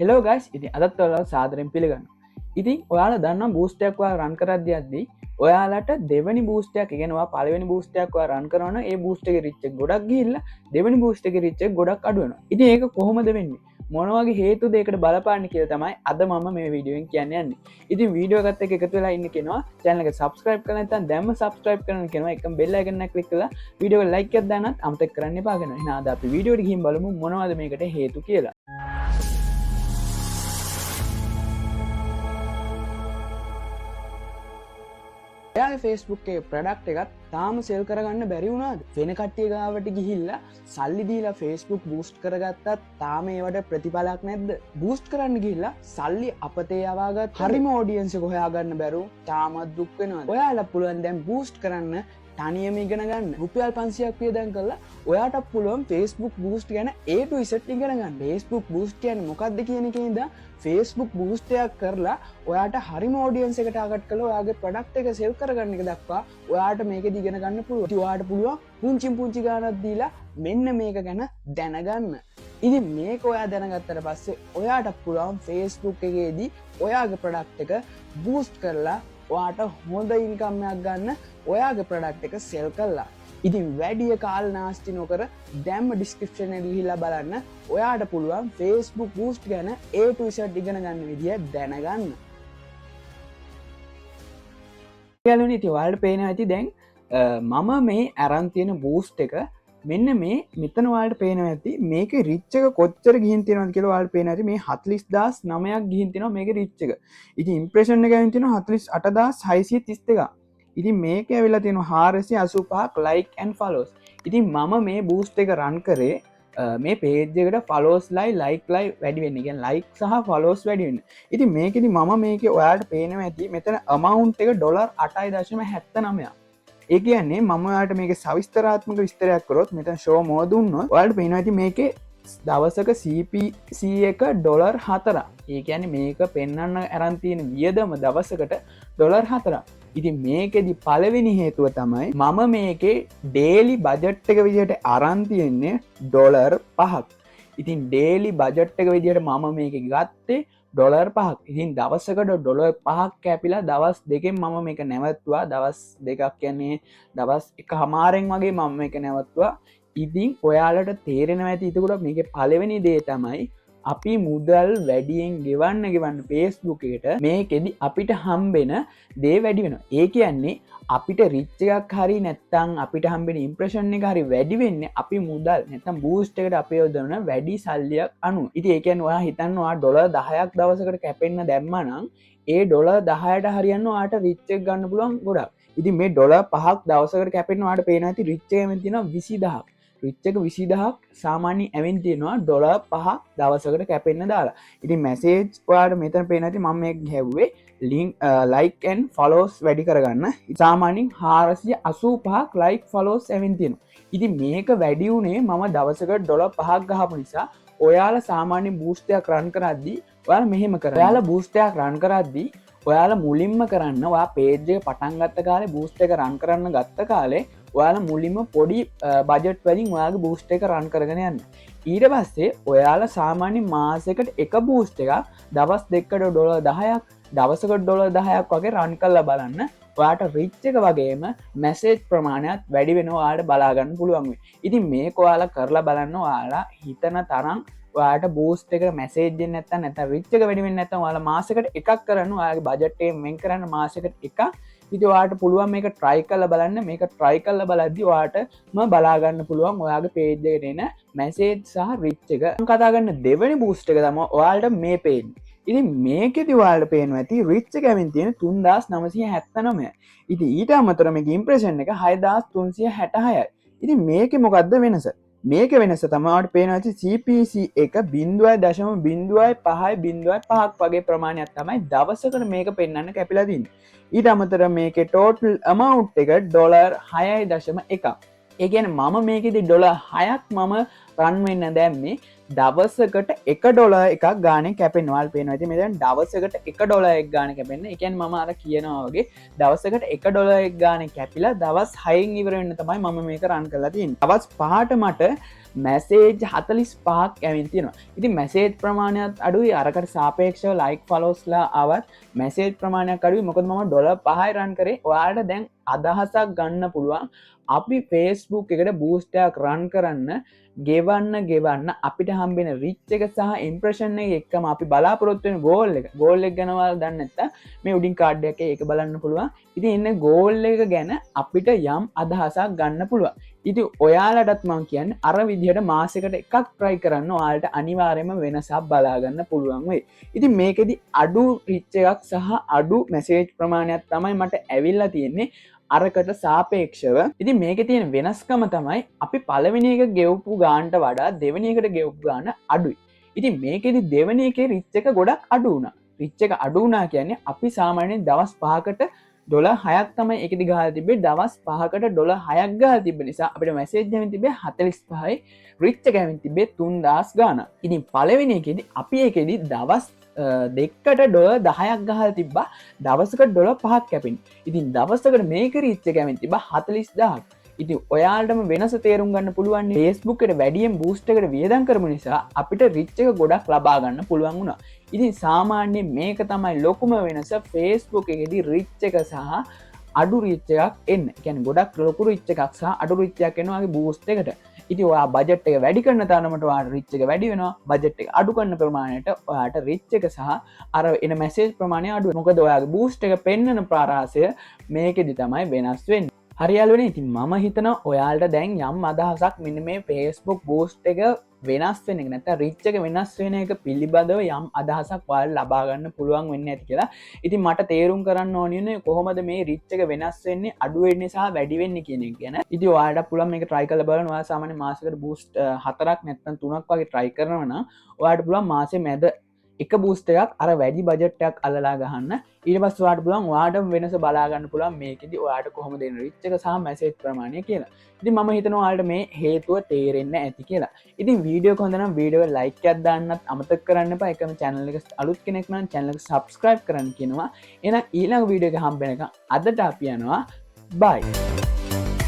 Hello guys ඉතින් අදත් ඔයාලා සාදරයෙන් පිළිගන්නවා. ඉතින් ඔයාලා දන්නවා බූස්ට් එකක් ඔයාලා රන් කරද්දී ඔයාලට දෙවෙනි බූස්ට් එකක් කියනවා පළවෙනි බූස්ට් එකක් ඔයාලා රන් කරනවා නම් ඒ බූස්ට් එකේ රිච් එක ගොඩක් ගිහිල්ලා දෙවෙනි බූස්ට් එකේ රිච් එක ගොඩක් අඩු වෙනවා. ඉතින් ඒක කොහොමද වෙන්නේ? මොන වගේ හේතුද ඒකට බලපාන්නේ කියලා තමයි අද මම මේ වීඩියෝෙන් කියන්න යන්නේ. ඉතින් වීඩියෝ එකත් එක්ක එකතු වෙලා ඉන්න කෙනා channel එක subscribe කරලා නැත්නම් දැම්ම subscribe කරන්න කෙනා එකම bell icon එක click කරලා වීඩියෝ එක like එකක් දාන්නත් අමතක කරන්න එපා කියනවා. එහෙනම් අද අපි වීඩියෝ එකට ගිහින් බලමු මොනවද මේකට හේතු කියලා. එයාගේ ෆේස්බුක් එකේ ප්‍රොඩක්ට් එකත් තාම සෙල් කරගන්න බැරි වුණාද? වෙන කට්ටිය ගාවට ගිහිල්ලා සල්ලි දීලා ෆේස්බුක් බූස්ට් කරගත්තත් තාම ඒවට ප්‍රතිඵලයක් නැද්ද? බූස්ට් කරන්න ගිහිල්ලා සල්ලි අපතේ යවාගත් හරිම ඔඩියන්ස් එක හොයාගන්න බැරුව තාමත් දුක් වෙනවා. ඔයාලා පුළුවන් දැන් බූස්ට් කරන්න තනියම ඉගෙන ගන්න. රුපියල් 500ක් වියදම් කරලා ඔයාට පුළුවන් Facebook boost ගැන A to Z ඉගෙන ගන්න. Facebook boost කියන්නේ මොකක්ද කියන එකේ ඉඳන් Facebook boost එකක් කරලා ඔයාට හරිම ඔඩියන්ස් එකට ටාගට් කරලා ඔයාගේ ප්‍රොඩක්ට් එක සෙල් කරගන්න එක දක්වා ඔයාට මේකෙදි ඉගෙන ගන්න පුළුවන්. ඉතින් ඔයාට පුළුවන් පුංචි ගානක් දීලා මෙන්න මේක ගැන දැනගන්න. ඉතින් මේක ඔයා දැනගත්තට පස්සේ ඔයාට පුළුවන් Facebook එකේදී ඔයාගේ ප්‍රොඩක්ට් එක boost කරලා ඔයාට හොඳ ඉන්කම් එකක් ගන්න ඔයාගේ ප්‍රොඩක්ට් එක සෙල් කළා. ඉතින් වැඩි කාල නාස්ති නොකර දැම්ම ඩිස්ක්‍රිප්ෂන් එකේ ගිහිල්ලා බලන්න ඔයාට පුළුවන් Facebook boost ගැන A to Z ඉගෙන ගන්න විදිය දැනගන්න. යාළුවනේ ඉතින් ඔයාලට පේනවා ඇති දැන් මම මේ අරන් තියෙන boost එක මෙන්න මේ මෙතන ඔයාලට පේනවා ඇති මේකේ රිච් එක කොච්චර ගිහින් තියෙනවද කියලා ඔයාලට පේනවා ඇති මේ 40900ක් ගිහින් තියෙනවා මේකේ රිච් එක. ඉතින් ඉම්ප්‍රෙෂන් එක ගිහින් තියෙනවා 48632ක්. ඉතින් මේක ඇවිල්ලා තියෙනවා 485ක් like and follows. ඉතින් මම මේ boost එක run කරේ මේ page එකට follows like වැඩි වෙන්න. කියන්නේ like සහ follows වැඩි වෙන්න. ඉතින් මේකෙදි මම මේකේ ඔයාලට පේනවා ඇති මෙතන amount එක $8.79ක්. ඒ කියන්නේ මම ඔයාලට මේකේ සවිස්තරාත්මක විස්තරයක් කරොත් මෙතන show more දුන්නොත් ඔයාලට පේනවා ඇති මේකේ දවසක CPC එක $4. ඒ කියන්නේ මේක පෙන්වන්න අරන් තියෙන වියදම දවසකට $4. ඉතින් මේකෙදි පළවෙනි හේතුව තමයි මම මේකේ ඩේලි බජට් එක විදිහට අරන් තියෙන්නේ $5ක්. ඉතින් ඩේලි බජට් එක විදිහට මම මේක ගත්තේ $5ක්. ඉතින් දවසකට $5ක් කැපිලා දවස් දෙකෙන් මම මේක නැවතුවා. දවස් දෙකක් කියන්නේ දවස් එකමාරෙන් වගේ මම මේක නැවතුවා. ඉතින් ඔයාලට තේරෙනවා ඇති එතකොට මේකේ පළවෙනි දේ තමයි අපි මුදල් වැඩියෙන් ගෙවන්න Facebook එකට මේකෙදි අපිට හම්බෙන දේ වැඩි වෙනවා. ඒ කියන්නේ අපිට රිච් එකක් හරි නැත්නම් අපිට හම්බෙන ඉම්ප්‍රෙෂන් එක හරි වැඩි වෙන්නේ අපි මුදල් නැත්නම් බූස්ට් එකට අපි යොදවන වැඩි සල්ලියක් අනුව. ඉතින් ඒ කියන්නේ ඔයා හිතන්න ඔයා $10ක් දවසකට කැපෙන්න දැම්මා නම් ඒ $10ට හරියන්න ඔයාට රිච් එක ගන්න පුළුවන් ගොඩක්. ඉතින් මේ $5ක් දවසකට කැපෙන්න ඔයාට පේනවා ඇති රිච් එක මෙතන තියෙනවා 20000ක්. රිච් එක 20000ක් සාමාන්‍ය ඇවින් තියෙනවා $5 දවසකට කැපෙන්න දාලා. ඉතින් මැසේජ් ඔයාලට මෙතන පේනවා ඇති මම මේක ගැහුවේ link like and follows වැඩි කරගන්න. සාමාන්‍යයෙන් 485ක් like follows ඇවින් තියෙනවා. ඉතින් මේක වැඩි උනේ මම දවසකට $5ක් ගහපු නිසා ඔයාලා සාමාන්‍ය බූස්ට් එකක් රන් කරද්දී ඔයාලා මෙහෙම කරන්න. ඔයාලා බූස්ට් එකක් රන් කරද්දී ඔයාලා මුලින්ම කරන්න ඔයා පේජ් එක පටන් ගත්ත කාලේ බූස්ට් එක රන් කරන්න ගත්ත කාලේ ඔයාලා මුලින්ම පොඩි බජට් වලින් ඔයාගේ බූස්ට් එක රන් කරගෙන යන්න. ඊට පස්සේ ඔයාලා සාමාන්‍ය මාසයකට එක බූස්ට් එකක් දවස් දෙකකට $10ක් දවසකට $10ක් වගේ රන් කරලා බලන්න. ඔයාට රිච් එක වගේම මැසේජ් ප්‍රමාණයත් වැඩි වෙනවා ඔයාලට බලා ගන්න පුළුවන් වෙයි. ඉතින් මේක ඔයාලා කරලා බලන්න ඔයාලා හිතන තරම් ඔයාට බූස්ට් එකට මැසේජ් දෙන්න නැත්නම් රිච් එක වැඩි වෙන්නේ නැත්නම් ඔයාලා මාසෙකට එකක් කරන්න ඔයාගේ බජට් එකෙන් වෙන් කරන්න මාසෙකට එකක්. ඉතින් ඔයාට පුළුවන් මේක try කරලා බලන්න. මේක try කරලා බලද්දී ඔයාටම බලා ගන්න පුළුවන් ඔයාගේ page එකට එන message සහ reach එක. මම කතා කරන දෙවෙනි boost එක තමයි ඔයාලට මේ page. ඉතින් මේකෙදි ඔයාලට පේනවා ඇති reach එක ඇවිත් තියෙන 3979. ඉතින් ඊට අමතරව මේකේ impression එක 6366යි. ඉතින් මේකේ මොකද්ද වෙනස? මේක වෙනස තමයි ඔයාලට පේනවා ඇති CPC එක 0.05ක් වගේ ප්‍රමාණයක් තමයි දවසකට මේක පෙන්වන්න කැපිලා තින්නේ. ඊට අමතරව මේකේ total amount එක $6.1. ඒ කියන්නේ මම මේකෙදි $6ක් මම රන් වෙන්න දැම්මේ දවසකට $1 එකක් ගානේ කැපෙන්න. ඔයාලා පේනවා ඉතින් මෙතන දවසකට $1 එකක් ගානේ කැපෙන්න. ඒ කියන්නේ මම අර කියනවා වගේ දවසකට $1 එකක් ගානේ කැපිලා දවස් 6න් ඉවර වෙන්න තමයි මම මේක රන් කරලා තියෙන්නේ. දවස් 5ට මට මැසේජ් 45ක් ඇවිත් තියෙනවා. ඉතින් මැසේජ් ප්‍රමාණයත් අඩුයි අරකට සාපේක්ෂව ලයික් ෆලෝස්ලා ආවත් මැසේජ් ප්‍රමාණයක් අඩුයි. මොකද මම $5 රන් කරේ. ඔයාලට දැන් අදහසක් ගන්න පුළුවන්. අපි Facebook එකට බූස්ටයක් රන් කරන්න ගෙවන්න අපිට හම්බෙන රිච් එක සහ ඉම්ප්‍රෙෂන් එක එක්කම අපි බලාපොරොත්තු වෙන ගෝල් එක ගැන ඔයාලා දන්නේ නැත්නම් මේ උඩින් කාඩ් එකේ ඒක බලන්න පුළුවන්. ඉතින් ඉන්න ගෝල් එක ගැන අපිට යම් අදහසක් ගන්න පුළුවන්. ඉතින් ඔයාලටත් මම කියන්නේ අර විදිහට මාසෙකට එකක් try කරන්න ඔයාලට අනිවාර්යයෙන්ම වෙනසක් බලා ගන්න පුළුවන් වෙයි. ඉතින් මේකෙදි අඩු රිච් එකක් සහ අඩු මැසේජ් ප්‍රමාණයක් තමයි මට ඇවිල්ලා තියෙන්නේ. අරකට සාපේක්ෂව. ඉතින් මේකේ තියෙන වෙනස්කම තමයි අපි පළවෙනි එක ගෙවපු ගානට වඩා දෙවෙනි එකට ගෙවපු ගාන අඩුයි. ඉතින් මේකෙදි දෙවෙනි එකේ රිච් එක ගොඩක් අඩු වුණා. රිච් එක අඩු වුණා කියන්නේ අපි සාමාන්‍යයෙන් දවස් 5කට $6ක් තමයි ඒකෙදි ගහලා තිබ්බේ. දවස් 5කට $6ක් ගහලා තිබ්බ නිසා අපිට මැසේජ් එකෙන් තිබ්බේ 45යි. රිච් එක එකෙන් තිබ්බේ 3000 ගාණක්. ඉතින් පළවෙනි එකේදී අපි ඒකෙදි දවස් දෙකට $10ක් ගහලා තිබ්බා. දවසකට $5ක් කැපෙන. ඉතින් දවසකට මේක රීච් එක ඇවිත් තිබ්බා 40000ක්. ඉතින් ඔයාලටම වෙනස තේරුම් ගන්න පුළුවන්. Facebook එකට වැඩියෙන් බූස්ට් එකට වියදම් කරපු නිසා අපිට රීච් එක ගොඩක් ලබා ගන්න පුළුවන් වුණා. ඉතින් සාමාන්‍යයෙන් මේක තමයි ලොකුම වෙනස Facebook එකේදී රීච් එක සහ අඩු රීච් එකක් එන්න. ඒ කියන්නේ ගොඩක් ලොකු රීච් එකක් සහ අඩු රීච් එකක් එනවා වගේ බූස්ට් එකට. ඉතින් ඔයා බජට් එක වැඩි කරන තරමට ඔයාට රීච් එක වැඩි වෙනවා. බජට් එක අඩු කරන ප්‍රමාණයට ඔයාට රීච් එක සහ අර එන මැසේජ් ප්‍රමාණය අඩු වෙනවා. මොකද ඔයාගේ බූස්ට් එක පෙන්වන ප්‍රාරාසය මේකෙදි තමයි වෙනස් වෙන්නේ. හරි යාළුවනේ, ඉතින් මම හිතනවා ඔයාලට දැන් යම් අදහසක් මෙන්න මේ Facebook බූස්ට් එක වෙනස් වෙන එක නැත්නම් රීච් එක වෙනස් වෙන එක පිළිබඳව යම් අදහසක් ඔයාලා ලබා ගන්න පුළුවන් වෙන්නේ නැති කියලා. ඉතින් මට තේරුම් කරන්න ඕනේ කොහොමද මේ රීච් එක වෙනස් වෙන්නේ, අඩු වෙන්නේ සහ වැඩි වෙන්නේ කියන එක ගැන. ඉතින් ඔයාලට පුළුවන් මේක try කරලා බලන්න. ඔයා සාමාන්‍ය මාසෙකට බූස්ට් 4ක් නැත්නම් 3ක් වගේ try කරනවා නම් ඔයාලට පුළුවන් මාසෙ මැද එක බූස්ට් එකක් අර වැඩි බජට් එකක් අල්ලලා ගහන්න. ඊට පස්සේ ඔයාලට පුළුවන් ඔයාටම වෙනස බලා ගන්න පුළුවන් මේකෙදි ඔයාලට කොහොමද එන රීච් එක සහ මැසේජ් ප්‍රමාණය කියලා. ඉතින් මම හිතනවා ඔයාලට මේ හේතුව තේරෙන්න ඇති කියලා. ඉතින් වීඩියෝ එක හොඳ නම් වීඩියෝ එක ලයික් එකක් දාන්නත් අමතක කරන්න එපා. ඒකම channel එක අලුත් කෙනෙක් නම් channel එක subscribe කරන්න කියනවා. එහෙනම් ඊළඟ වීඩියෝ එක හම්බ වෙනකන් අදට අපි යනවා. bye.